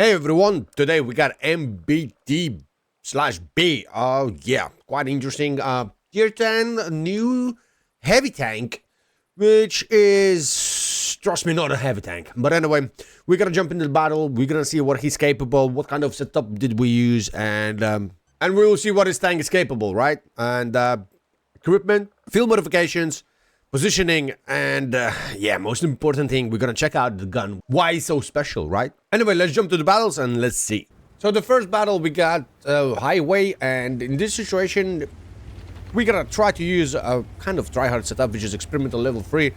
Hey everyone, today we got MBT/B. Oh yeah, quite interesting. Tier 10 new heavy tank, which is, trust me, not a heavy tank. But anyway, we're gonna jump into the battle. We're gonna see what he's capable, what kind of setup did we use, and we will see what his tank is capable, right? And equipment, field modifications, positioning, and yeah, most important thing, we're gonna check out the gun. Why it's so special, right? Anyway, let's jump to the battles and let's see. So the first battle we got highway, and in this situation we're gonna try to use a kind of tryhard setup, which is experimental level 3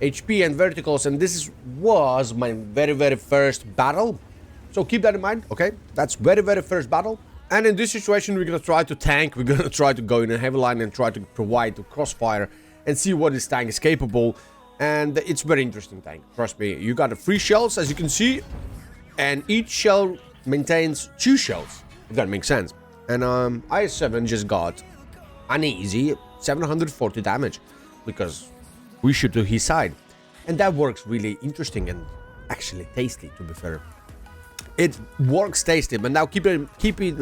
HP and verticals, and this was my very first battle, so keep that in mind. Okay, that's very first battle. And in this situation we're gonna try to tank, we're gonna try to go in a heavy line and try to provide the crossfire and see what this tank is capable. And it's very interesting tank, trust me. You got 3 shells, as you can see, and each shell maintains 2 shells, if that makes sense. And IS-7 just got an easy 740 damage because we shoot to his side, and that works really interesting and actually tasty, to be fair. It works tasty. But now keep an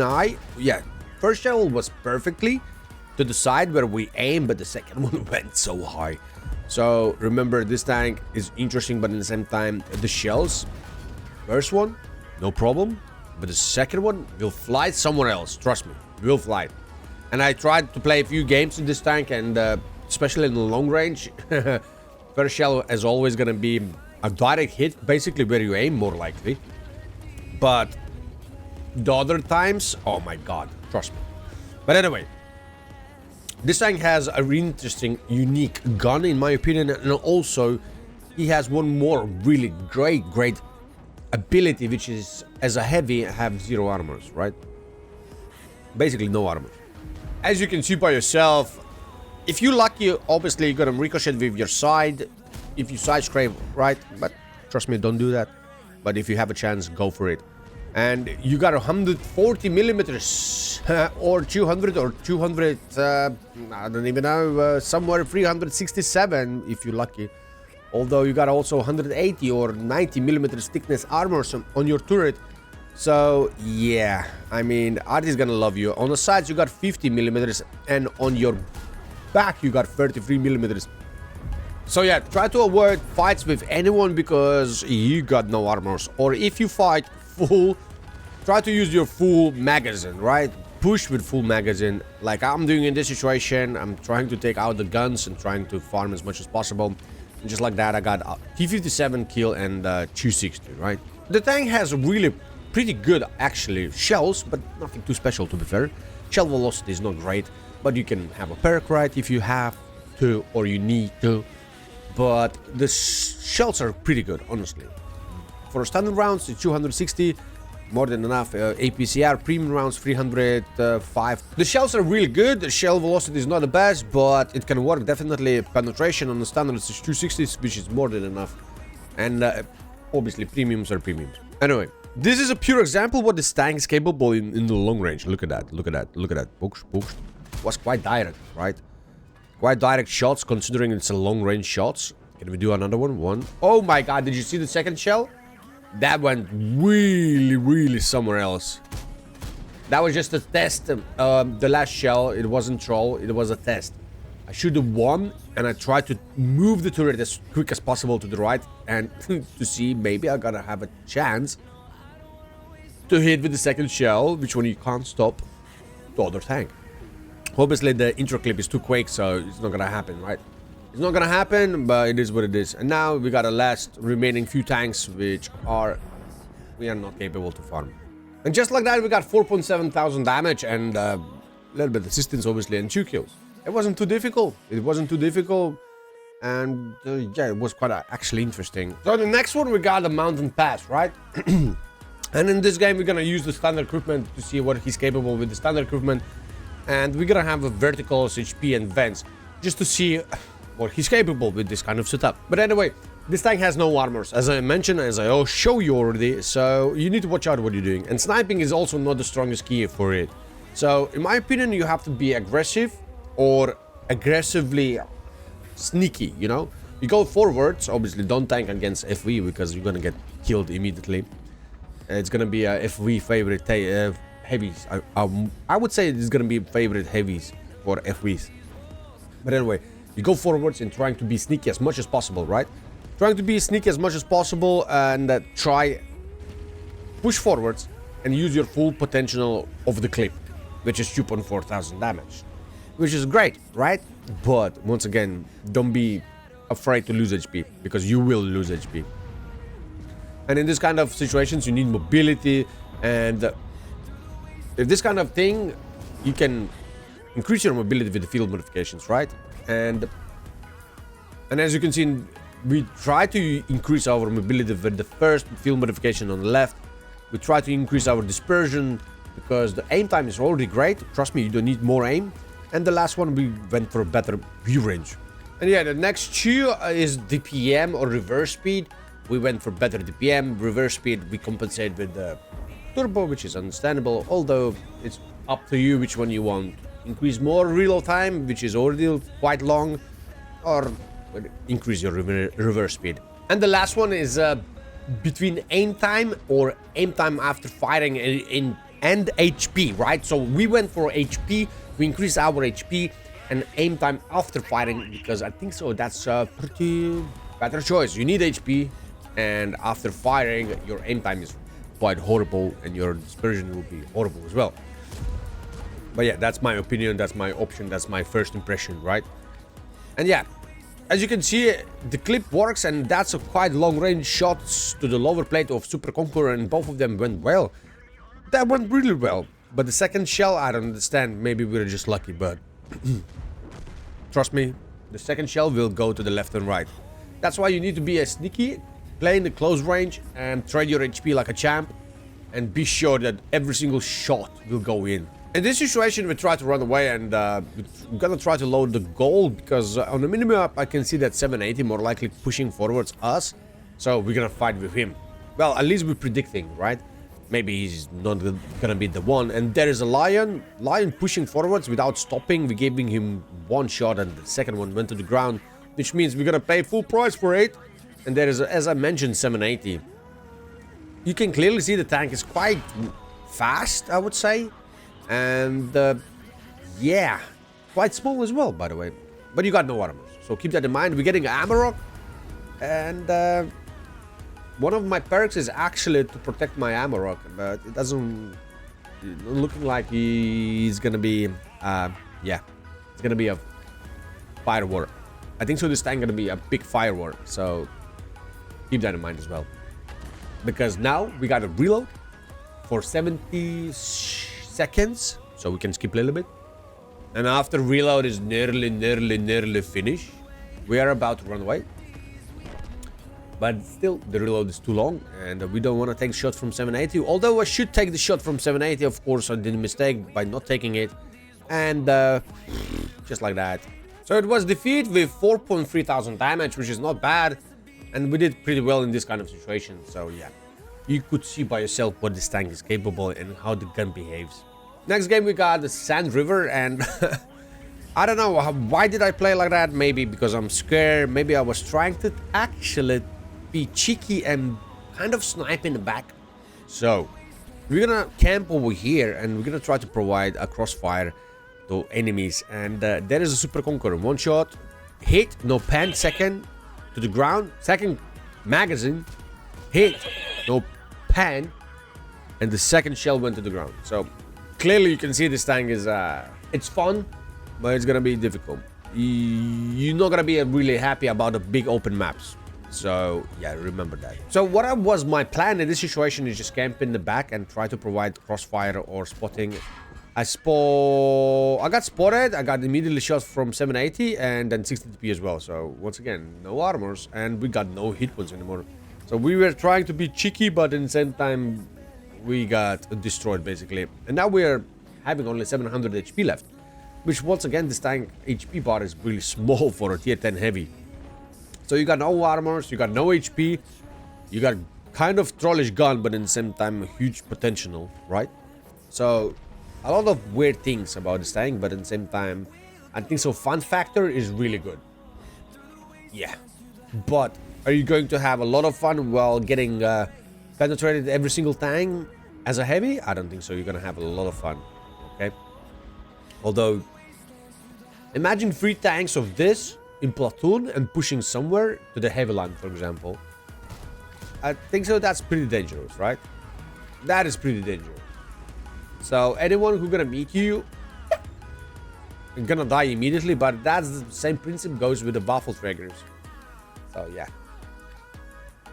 eye. Yeah, first shell was perfectly to the side where we aim, but the second one went so high. So remember, this tank is interesting, but at the same time, the shells, first one, no problem, but the second one will fly somewhere else. Trust me, it will fly. And I tried to play a few games in this tank, and especially in the long range, first shell is always gonna be a direct hit, basically where you aim, more likely. But the other times, oh my god, trust me. But anyway, this tank has a really interesting, unique gun, in my opinion, and also he has one more really great ability, which is, as a heavy, have 0 armors, right? Basically no armor. As you can see by yourself, if you're lucky, obviously you're gonna ricochet with your side, if you side scrape, right? But trust me, don't do that. But if you have a chance, go for it. And you got 140 millimeters or 200 or 200, I don't even know, somewhere 367 if you're lucky. Although you got also 180 or 90 millimeters thickness armors on your turret. So yeah, I mean, Art is gonna love you. On the sides you got 50 millimeters, and on your back you got 33 millimeters. So yeah, try to avoid fights with anyone because you got no armors. Or if you fight full, try to use your full magazine, right? Push with full magazine, like I'm doing in this situation. I'm trying to take out the guns and trying to farm as much as possible. And just like that, I got a T57 kill and 260, right? The tank has really pretty good, actually, shells, but nothing too special, to be fair. Shell velocity is not great, but you can have a perk, right, if you have to or you need to. But the shells are pretty good, honestly. For standard rounds, it's 260, more than enough. APCR premium rounds, 305. The shells are really good. The shell velocity is not the best, but it can work definitely. Penetration on the standards is 260, which is more than enough. And obviously, premiums are premiums. Anyway, this is a pure example what this tank is capable in the long range. Look at that, look at that, look at that. Push. Was quite direct, right? Quite direct shots, considering it's a long-range shots. Can we do another one? Oh my god, did you see the second shell? That went really somewhere else. That was just a test. The last shell, it wasn't troll, it was a test. I shoot the one, and I try to move the turret as quick as possible to the right, and to see maybe I gotta have a chance to hit with the second shell, which one you can't stop the other tank. Obviously, the intro clip is too quick, so it's not gonna happen, right? It's not gonna happen, but it is what it is. And now we got a last remaining few tanks, which we are not capable to farm. And just like that, we got 4,700 damage and a little bit of assistance, obviously, and 2 kills. It wasn't too difficult. And yeah, it was quite actually interesting. So the next one, we got the mountain pass, right? And in this game, we're gonna use the standard equipment to see what he's capable with the standard equipment. And we're gonna have a verticals, HP, and vents, just to see what he's capable with this kind of setup. But anyway, this tank has no armors, as I mentioned, as I show you already, so you need to watch out what you're doing. And sniping is also not the strongest key for it. So, in my opinion, you have to be aggressive or aggressively sneaky, you know? You go forwards, obviously don't tank against FV because you're gonna get killed immediately. It's gonna be if we favorite heavies. I would say it's gonna be favorite heavies for FVs. But anyway, you go forwards and trying to be sneaky as much as possible, right? Trying to be sneaky as much as possible and try push forwards and use your full potential of the clip, which is 2,400 damage, which is great, right? But once again, don't be afraid to lose HP, because you will lose HP. And in this kind of situations, you need mobility, and if this kind of thing, you can increase your mobility with the field modifications, right? And as you can see, we try to increase our mobility with the first field modification on the left. We try to increase our dispersion because the aim time is already great. Trust me, you don't need more aim. And the last one, we went for a better view range. And yeah, the next two is DPM or reverse speed. We went for better DPM. Reverse speed, we compensate with the turbo, which is understandable, although it's up to you which one you want. Increase more reload time, which is already quite long, or increase your reverse speed. And the last one is between aim time or aim time after firing and HP, right? So we went for HP, we increased our HP and aim time after firing, because I think so that's a pretty better choice. You need HP, and after firing your aim time is quite horrible and your dispersion will be horrible as well. But yeah, that's my opinion, that's my option, that's my first impression, right? And yeah, as you can see, the clip works, and that's a quite long range shots to the lower plate of Super Conqueror, and both of them went well. That went really well. But the second shell, I don't understand. Maybe we're just lucky, but trust me, the second shell will go to the left and right. That's why you need to be a sneaky, play in the close range, and trade your HP like a champ, and be sure that every single shot will go in. In this situation, we try to run away, and we're gonna try to load the gold, because on the minimap I can see that 780 more likely pushing forwards us, so we're gonna fight with him. Well, at least we're predicting, right? Maybe he's not gonna be the one. And there is a lion pushing forwards without stopping. We're giving him one shot, and the second one went to the ground, which means we're gonna pay full price for it. And there is, as I mentioned, 780. You can clearly see the tank is quite fast, I would say. And yeah, quite small as well, by the way. But you got no armors, so keep that in mind. We're getting armor, and one of my perks is actually to protect my armor, but it doesn't looking like he's gonna be yeah, it's gonna be a fire war. I think so this tank gonna be a big fire war, so keep that in mind as well, because now we got a reload for 70 seconds, so we can skip a little bit, and after reload is nearly finished, we are about to run away. But still, the reload is too long, and we don't want to take shot from 780. Although I should take the shot from 780, of course, I did a mistake by not taking it, and just like that. So it was defeat with 4,300 damage, which is not bad, and we did pretty well in this kind of situation. So yeah, you could see by yourself what this tank is capable and how the gun behaves. Next game we got the Sand River, and I don't know why did I play like that. Maybe because I'm scared. Maybe I was trying to actually be cheeky and kind of snipe in the back. So we're gonna camp over here, and we're gonna try to provide a crossfire to enemies. And there is a Super Conqueror, one shot hit, no pan, second to the ground, second magazine hit, no pan, and the second shell went to the ground. So clearly you can see this tank is it's fun, but it's gonna be difficult. You're not gonna be really happy about the big open maps. So yeah, remember that. So what was my plan in this situation is just camp in the back and try to provide crossfire or spotting. I got spotted, I got immediately shot from 780 and then 60 DP as well. So once again, no armors, and we got no hit points anymore. So we were trying to be cheeky, but in the same time we got destroyed basically. And now we're having only 700 HP left, which once again this tank HP bar is really small for a tier 10 heavy. So you got no armors, you got no HP, you got kind of trollish gun, but in the same time a huge potential, right? So a lot of weird things about this tank, but at the same time I think so fun factor is really good. Yeah, but are you going to have a lot of fun while getting penetrated every single tank as a heavy, I don't think so. You're gonna have a lot of fun. Okay. Although, imagine 3 tanks of this in platoon and pushing somewhere to the heavy line, for example. I think so. That's pretty dangerous, right? That is pretty dangerous. So anyone who's gonna meet you is gonna die immediately, but that's the same principle goes with the waffle triggers. So yeah.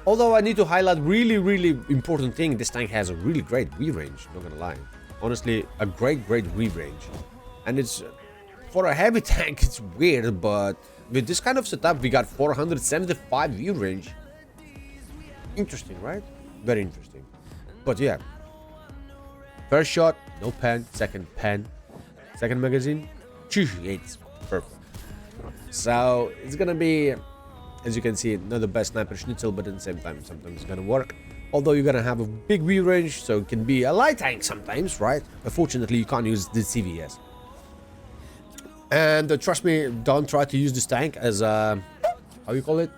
Although I need to highlight really important thing, this tank has a really great weave range, not gonna lie. Honestly, a great weave range. And it's, for a heavy tank, it's weird, but with this kind of setup, we got 475 weave range. Interesting, right? Very interesting. But yeah. First shot, no pen. Second pen. Second magazine, it's perfect. So it's gonna be, as you can see, not the best sniper schnitzel, but at the same time, sometimes it's gonna work. Although you're gonna have a big weave range, so it can be a light tank sometimes, right? Unfortunately, you can't use the CVS. And trust me, don't try to use this tank as a, how you call it?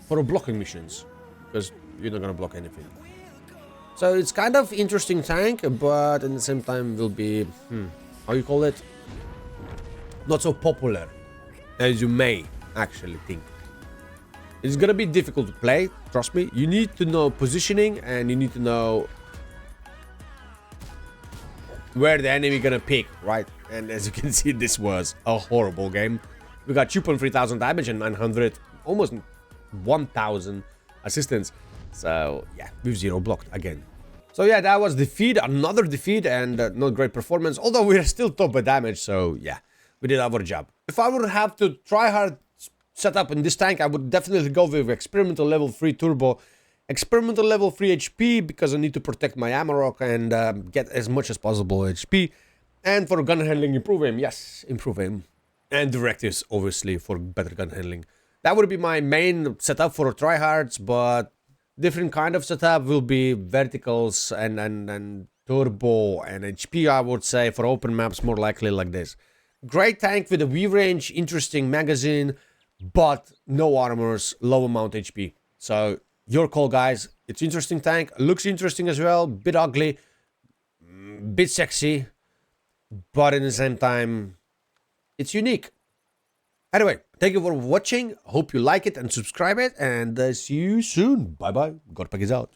For blocking missions, because you're not gonna block anything. So it's kind of interesting tank, but at the same time will be, how you call it? Not so popular as you may actually think. It's gonna be difficult to play, trust me. You need to know positioning and you need to know where the enemy gonna pick, right? And as you can see, this was a horrible game. We got 2,300 damage and 900, almost 1,000 assistance. So yeah, with 0 blocked again. So yeah, that was defeat, another defeat, and not great performance. Although we are still top by damage, so yeah, we did our job. If I would have to try hard setup in this tank, I would definitely go with experimental level 3 turbo, experimental level 3 HP, because I need to protect my ammo rock and get as much as possible HP. And for gun handling, improve him. Yes, improve him. And directives, obviously, for better gun handling. That would be my main setup for tryhards, but different kind of setup will be verticals and turbo and HP, I would say, for open maps, more likely like this. Great tank with a weave range, interesting magazine, but no armors, low amount HP. So your call, guys. It's interesting tank, looks interesting as well, bit ugly, bit sexy, but at the same time, it's unique. Anyway, thank you for watching. Hope you like it and subscribe it, and see you soon. Bye bye. GodPack is out.